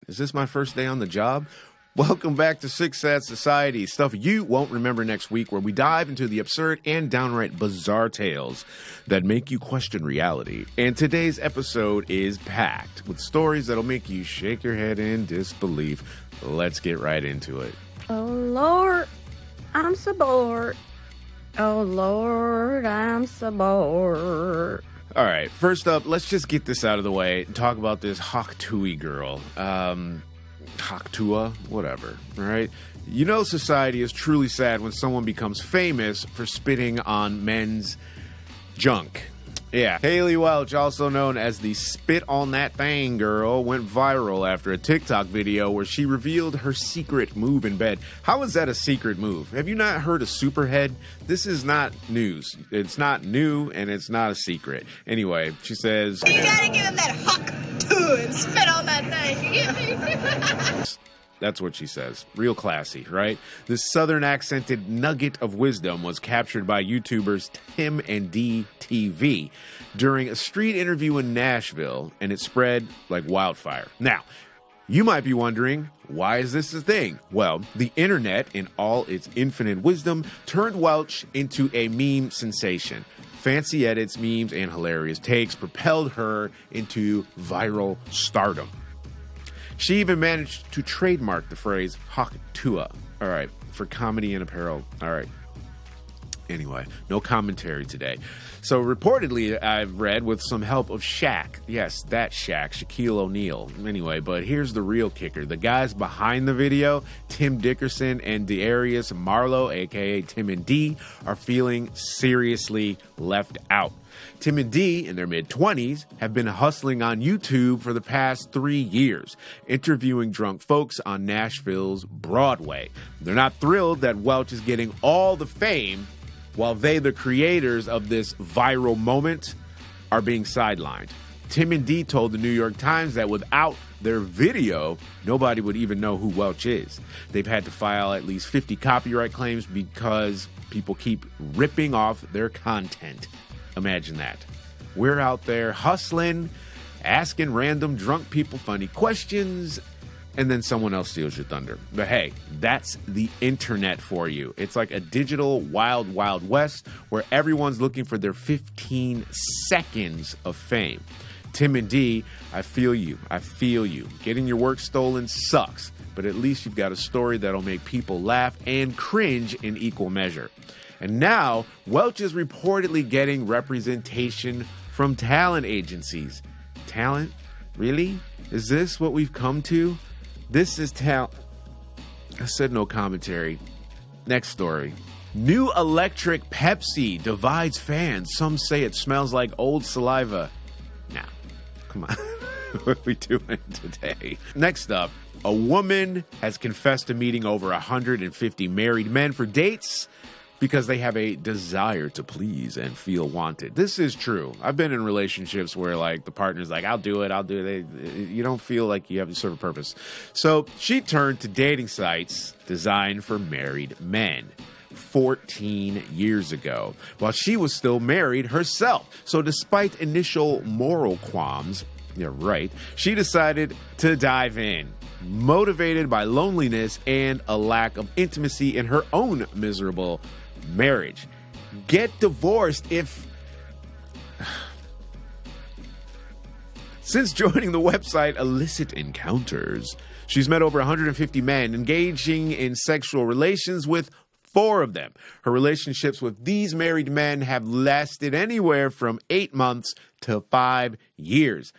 Is this my first day on the job? Welcome back to Sick Sad Society, stuff you won't remember next week, where we dive into the absurd and downright bizarre tales that make you question reality. And today's episode is packed with stories that'll make you shake your head in disbelief. Let's get right into it. Oh, Lord, I'm so bored. Oh, Lord, I'm so bored. All right, first up, let's just get this out of the way and talk about this Hock girl. Hock Tuah, whatever, all right? You know society is truly sad when someone becomes famous for spitting on men's junk. Yeah, Haley Welch, also known as the Spit on That Thing girl, went viral after a TikTok video where she revealed her secret move in bed. How is that a secret move? Have you not heard of Superhead? This is not news. It's not new, and it's not a secret. Anyway, she says, You gotta give him that Hock and spit on that thing. You get me? That's what she says. Real classy, right? This southern accented nugget of wisdom was captured by YouTubers Tim and D TV during a street interview in Nashville, and it spread like wildfire. Now, you might be wondering, why is this a thing? Well, the internet, in all its infinite wisdom, turned Welch into a meme sensation. Fancy edits, memes, and hilarious takes propelled her into viral stardom. She even managed to trademark the phrase Hock Tuah. All right, for comedy and apparel. All right. Anyway, no commentary today. So reportedly, I've read with some help of Shaq. Yes, that Shaq, Shaquille O'Neal. Anyway, but here's the real kicker. The guys behind the video, Tim Dickerson and Darius Marlowe, a.k.a. Tim and D, are feeling seriously left out. Tim and D, in their mid-20s, have been hustling on YouTube for the past 3 years, interviewing drunk folks on Nashville's Broadway. They're not thrilled that Welch is getting all the fame, while they, the creators of this viral moment, are being sidelined. Tim and D told the New York Times that without their video, nobody would even know who Welch is. They've had to file at least 50 copyright claims because people keep ripping off their content. Imagine that. We're out there hustling, asking random drunk people funny questions, and then someone else steals your thunder. But hey, that's the internet for you. It's like a digital wild, wild west where everyone's looking for their 15 seconds of fame. Tim and D, I feel you. I feel you. Getting your work stolen sucks, but at least you've got a story that'll make people laugh and cringe in equal measure. And now, Welch is reportedly getting representation from talent agencies. Talent? Really? Is this what we've come to? This is talent. I said no commentary. Next story. New electric Pepsi divides fans. Some say it smells like old saliva. Nah, come on. What are we doing today? Next up, a woman has confessed to meeting over 150 married men for dates because they have a desire to please and feel wanted. This is true. I've been in relationships where like the partner's like, I'll do it. You don't feel like you have to serve a purpose. So she turned to dating sites designed for married men 14 years ago, while she was still married herself. So despite initial moral qualms, yeah, right, she decided to dive in, motivated by loneliness and a lack of intimacy in her own miserable marriage. Get divorced if... Since joining the website Illicit Encounters, she's met over 150 men, engaging in sexual relations with 4 of them. Her relationships with these married men have lasted anywhere from 8 months to 5 years.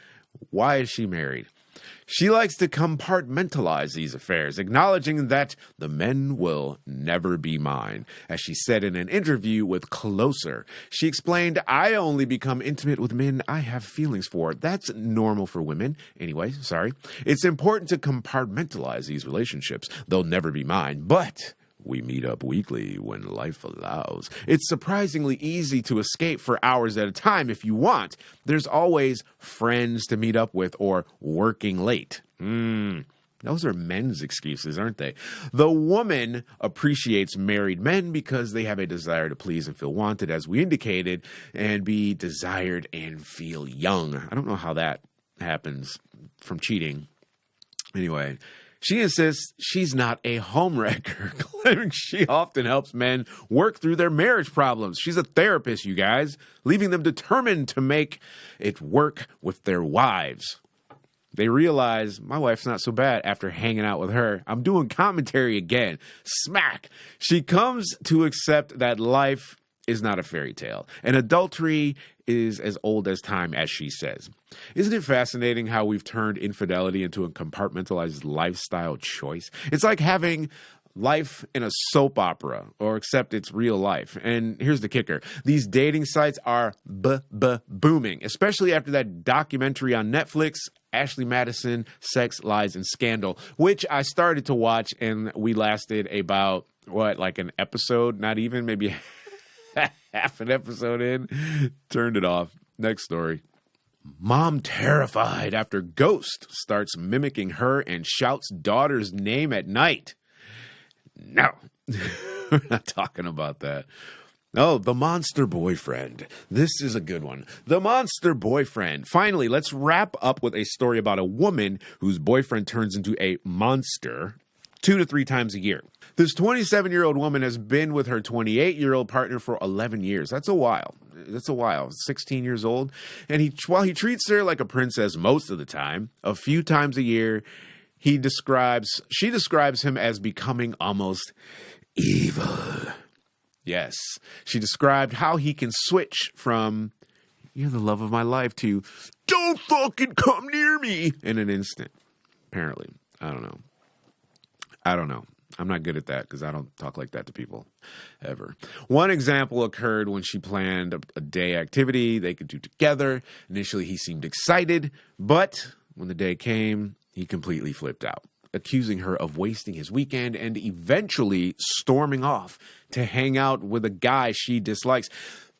Why is she married? She likes to compartmentalize these affairs, acknowledging that the men will never be mine. As she said in an interview with Closer, she explained, I only become intimate with men I have feelings for. That's normal for women. Anyway, sorry. It's important to compartmentalize these relationships. They'll never be mine, but we meet up weekly when life allows. It's surprisingly easy to escape for hours at a time if you want. There's always friends to meet up with or working late. Those are men's excuses, aren't they? The woman appreciates married men because they have a desire to please and feel wanted, as we indicated, and be desired and feel young. I don't know how that happens from cheating. Anyway, she insists she's not a homewrecker, claiming she often helps men work through their marriage problems. She's a therapist, you guys, leaving them determined to make it work with their wives. They realize my wife's not so bad after hanging out with her. I'm doing commentary again. Smack! She comes to accept that life is not a fairy tale, and adultery is as old as time, as she says. Isn't it fascinating how we've turned infidelity into a compartmentalized lifestyle choice? It's like having life in a soap opera, or except it's real life. And here's the kicker. These dating sites are booming, especially after that documentary on Netflix, Ashley Madison, Sex, Lies, and Scandal, which I started to watch, and we lasted about, like an episode? Not even, maybe half an episode in. Turned it off. Next story. Mom terrified after ghost starts mimicking her and shouts daughter's name at night. No, we're not talking about that. Oh, the monster boyfriend. This is a good one. The monster boyfriend. Finally, let's wrap up with a story about a woman whose boyfriend turns into a monster 2 to 3 times a year. This 27-year-old woman has been with her 28-year-old partner for 11 years. That's a while. 16 years old. And while he treats her like a princess most of the time, a few times a year, she describes him as becoming almost evil. Yes, she described how he can switch from, you're the love of my life, to, don't fucking come near me, in an instant. Apparently. I don't know. I'm not good at that because I don't talk like that to people ever. One example occurred when she planned a day activity they could do together. Initially, he seemed excited, but when the day came, he completely flipped out, accusing her of wasting his weekend and eventually storming off to hang out with a guy she dislikes.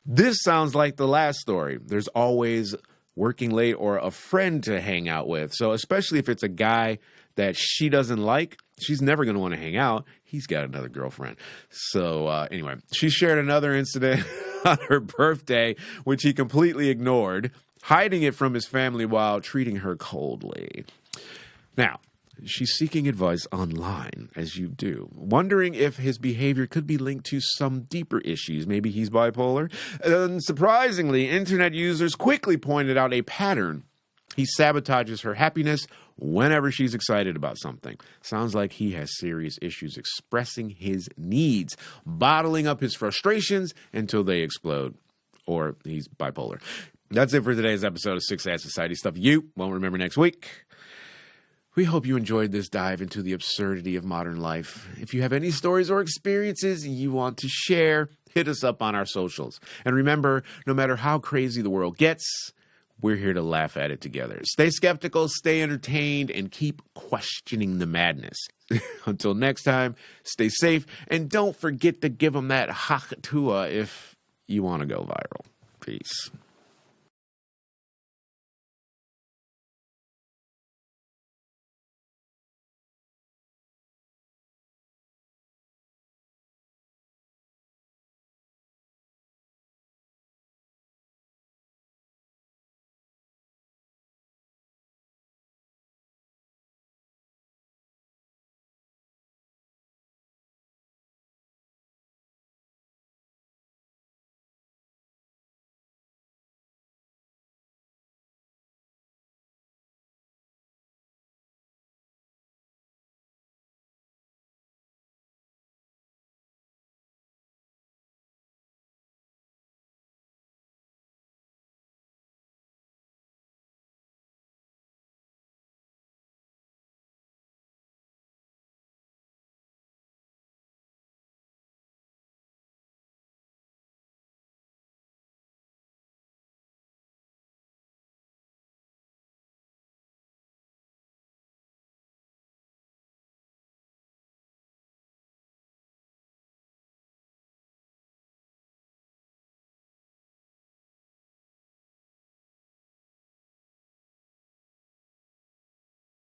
This sounds like the last story. There's always working late or a friend to hang out with. So especially if it's a guy that she doesn't like, she's never going to want to hang out. He's got another girlfriend. So anyway, she shared another incident on her birthday, which he completely ignored, hiding it from his family while treating her coldly. Now, she's seeking advice online, as you do, wondering if his behavior could be linked to some deeper issues. Maybe he's bipolar. And surprisingly, internet users quickly pointed out a pattern. He sabotages her happiness whenever she's excited about something. Sounds like he has serious issues expressing his needs, bottling up his frustrations until they explode. Or he's bipolar. That's it for today's episode of Six Sad Society Stuff You won't remember next week. We hope you enjoyed this dive into the absurdity of modern life. If you have any stories or experiences you want to share, hit us up on our socials. And remember, no matter how crazy the world gets, we're here to laugh at it together. Stay skeptical, stay entertained, and keep questioning the madness. Until next time, stay safe, and don't forget to give them that Hock Tuah if you want to go viral. Peace.